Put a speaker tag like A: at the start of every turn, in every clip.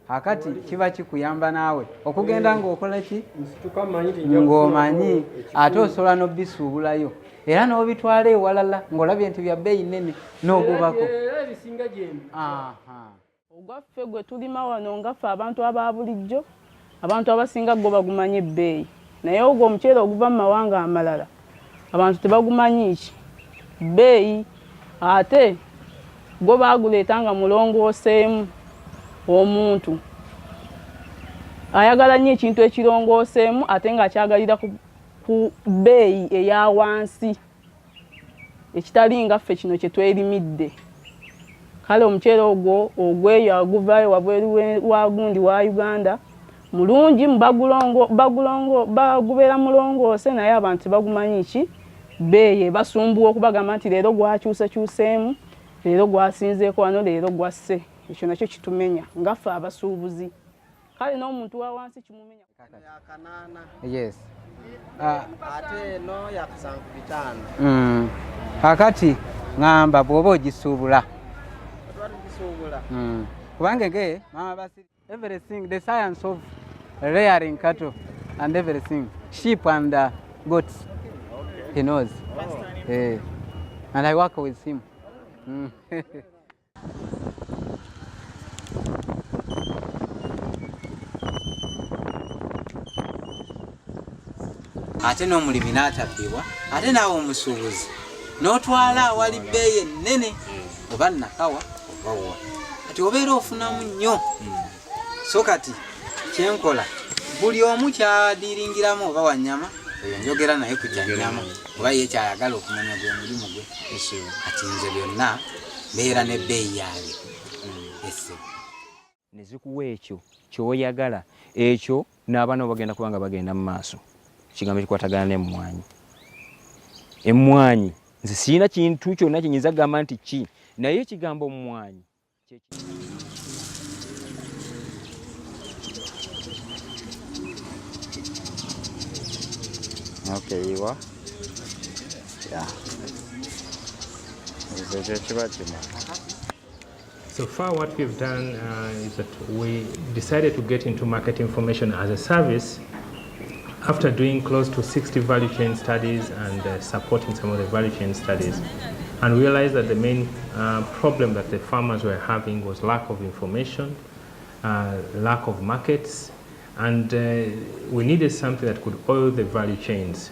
A: Akati kiba kikuyamba naawe okugenda ng'okola ki ng'omanyi ate osobola n'obisuubulayo era n'obitwala ewalala ng'olabye nti bya bbeeyi nnene n'ogubako.
B: Ogwaffe gwe tulima wano ngaffe abantu aba bulijjo, abantu abasinga gwo bagumanya ebbeeyi, naye ogwo omuceere oguva mu mawanga amalala abantu tebagumanyi ki bbeeyi, ate gwo baaguleeta nga mulongooseemu. Omuntu ayagala nnyo ekintu ekirongooseemu ate ng'akyagalira ku bbeeyi eya wansi ekitali ngaffe kino kye twerimidde. Kale omuceere ogwo ogweyo aguvaayo wabweru wa gundi wa Uganda mulungi bagubeera mulongoose naye abantu tebagumanyi ki bbeeyi ebasumbuwa okubagamba nti leero gwakyusekyuseemu, leero gwasinzeeko wano, leero gwasse. Ekyo nakyo kitumenya ngaffe abasuubuzi. Kale n'omuntu wa wansi kimumenya.
A: Yes.
C: Ate no yakusankubitano.
A: Kakati ngamba bw'oba ogisuubula. Kubanga ge mama basi everything, the science of rearing cattle and everything, sheep and goats, he knows. And I work with him. Ate n'omulimi n'atabbibwa, ate naawe omusuubuzi n'otwala awali bbeeyi ennene oba nakawa oba wa kati obeera ofunamu nnyo. So kati kyenkola buli omu kyadiringiramu oba wanyama eyo njogera naye ku kyanyama oba ye kyayagala okumanya gwe mulimu gwe. Kati nze byonna mbeera n'ebbeeyi yaabyo.
D: Ne zikuwa ekyo ky'oyagala, ekyo n'abaana bagenda kubanga bagenda mu maaso. Kigambo kikwatagana n'emmwanyi. Emmwanyi nze sirina kintu kyonna kinyinza kugamba nti ki, naye ekigambo mmwanyi
E: Okay, you are? Yeah.
F: So far what we've done is that we decided to get into market information as a service after doing close to 60 value chain studies and supporting some of the value chain studies, and realized that the main problem that the farmers were having was lack of information, lack of markets, and we needed something that could oil the value chains.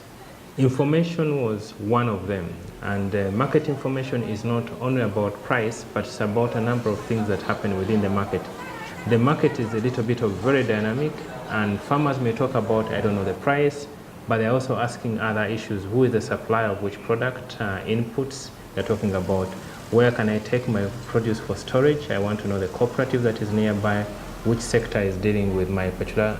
F: Information was one of them, and market information is not only about price, but it's about a number of things that happen within the market. The market is a little bit of very dynamic, and farmers may talk about, I don't know, the price, but they're also asking other issues. Who is the supplier of which product, inputs? They're talking about where can I take my produce for storage? I want to know the cooperative that is nearby, which sector is dealing with my particular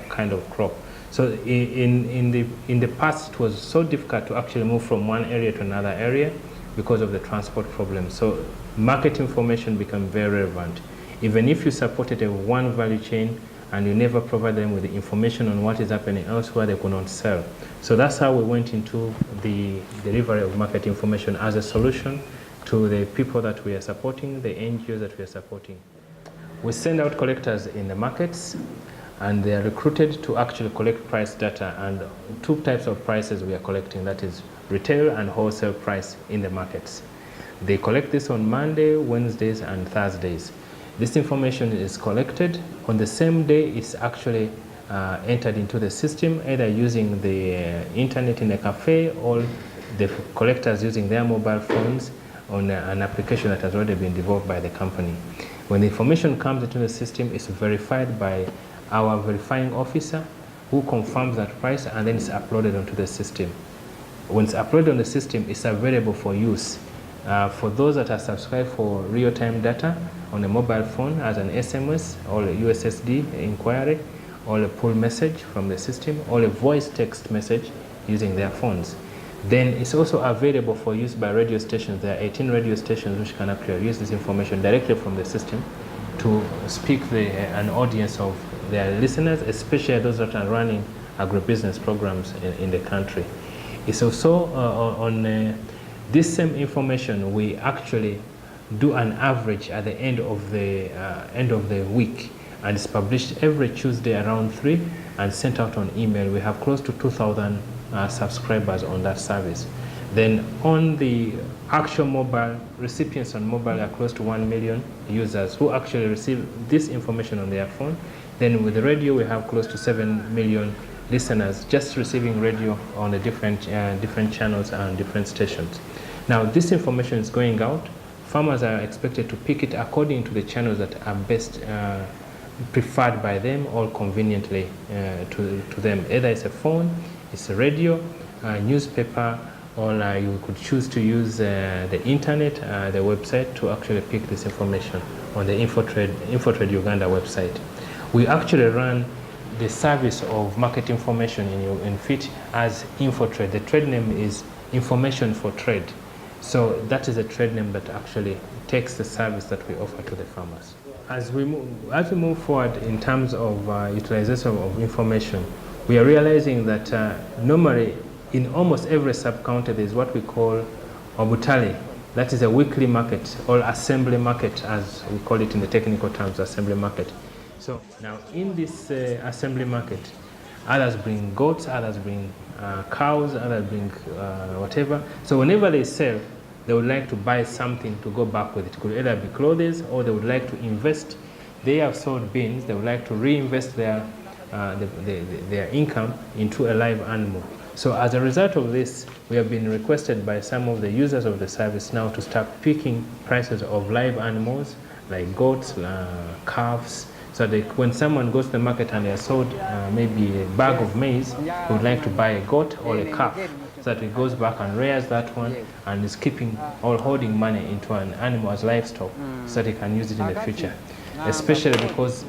F: kind of crop. So in the past, it was so difficult to actually move from one area to another area because of the transport problem. So market information became very relevant. Even if you supported a one value chain and you never provide them with the information on what is happening elsewhere, they could not sell. So that's how we went into the delivery of market information as a solution to the people that we are supporting, the NGOs that we are supporting. We send out collectors in the markets, and they are recruited to actually collect price data, and two types of prices we are collecting, that is retail and wholesale price in the markets. They collect this on Monday, Wednesdays and Thursdays. This information is collected on the same day. It's actually entered into the system, either using the internet in a cafe or the collectors using their mobile phones on an application that has already been developed by the company. When the information comes into the system, it's verified by our verifying officer, who confirms that price, and then it's uploaded onto the system. When it's uploaded on the system, it's available for use. For those that are subscribed for real-time data on a mobile phone as an SMS or a USSD inquiry, or a pull message from the system, or a voice text message using their phones. Then it's also available for use by radio stations. There are 18 radio stations which can actually use this information directly from the system to speak an audience of their listeners, especially those that are running agribusiness programs in the country. It's also on this same information, we actually do an average at the end of the week, and it's published every Tuesday around 3 and sent out on email. We have close to 2,000 subscribers on that service. Then on the actual mobile, recipients on mobile are close to 1 million users who actually receive this information on their phone. Then with the radio, we have close to 7 million listeners just receiving radio on the different channels and different stations. Now this information is going out. Farmers are expected to pick it according to the channels that are best preferred by them or conveniently to them. Either it's a phone, it's a radio, newspaper, or you could choose to use the internet, the website, to actually pick this information on the Infotrade Uganda website. We actually run the service of market information in FIT as Infotrade. The trade name is Information for Trade. So that is a trade name that actually takes the service that we offer to the farmers. As we move forward in terms of utilization of information, we are realizing that normally in almost every sub-county there is what we call Obutali. That is a weekly market or assembly market, as we call it in the technical terms, assembly market. So now in this assembly market, others bring goats, others bring cows, others bring whatever. So whenever they sell, they would like to buy something to go back with. It could either be clothes, or they would like to invest. They have sold beans, they would like to reinvest their income into a live animal. So as a result of this, we have been requested by some of the users of the service now to start picking prices of live animals like goats, calves, so that when someone goes to the market and they are sold maybe a bag of maize, they would like to buy a goat or a calf, so that he goes back and rears that one and is keeping or holding money into an animal as livestock, so that he can use it in the future. Especially because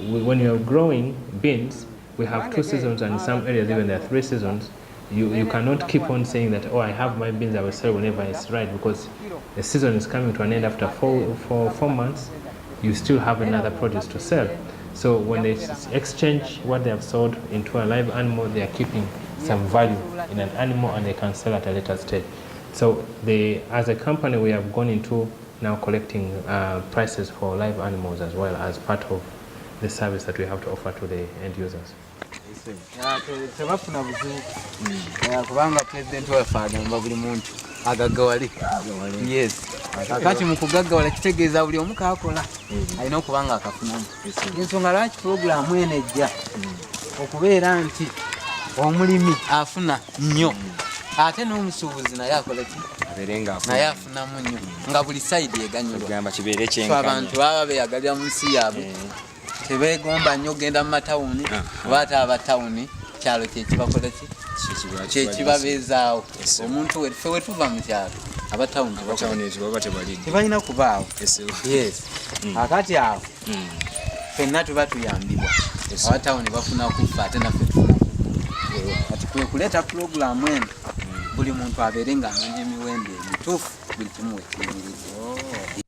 F: when you're growing beans, we have 2 seasons, and in some areas even there are 3 seasons. You cannot keep on saying that, oh, I have my beans, I will sell whenever it's right, because the season is coming to an end after 4 months. You still have another produce to sell. So when they exchange what they have sold into a live animal, they are keeping some value in an animal, and they can sell at a later stage. So as a company, we have gone into now collecting prices for live animals as well as part of the service that we have to offer to the end users.
A: Tebafuna buzibu kubanga president waffe agamba buli muntu agaggawale. Yes, kakati mu kugaggawala kitegeeza buli omu kaakola alina okuba nga akafunamu. Ensonga lwaki pulogulaamu eno ejja okubeera nti omulimi afuna nnyo, ate n'omusuubuzi naye akola ki, naye afunamu nnyo, nga buli sayidi eganyulwa. Abantu baba beyagalira mu nsi yaabwe, tebegomba nnyo ogenda mu matawuni, oba ate abatawuni kyalo kyekibakola ki, kyekibabeezaawo. Omuntu weffe wetuva mu kyalo, abatawuni tebalina kubaawo. Yes, akati awo ffenna tuba tuyambibwa, abatawuni bafuna kufa, ate naffe tufuna kufa. Kati kwe kuleeta pulogulaamu eno, buli muntu abeere ng'amanya emiwendo emituufu, buli kimu wekiyimiriza.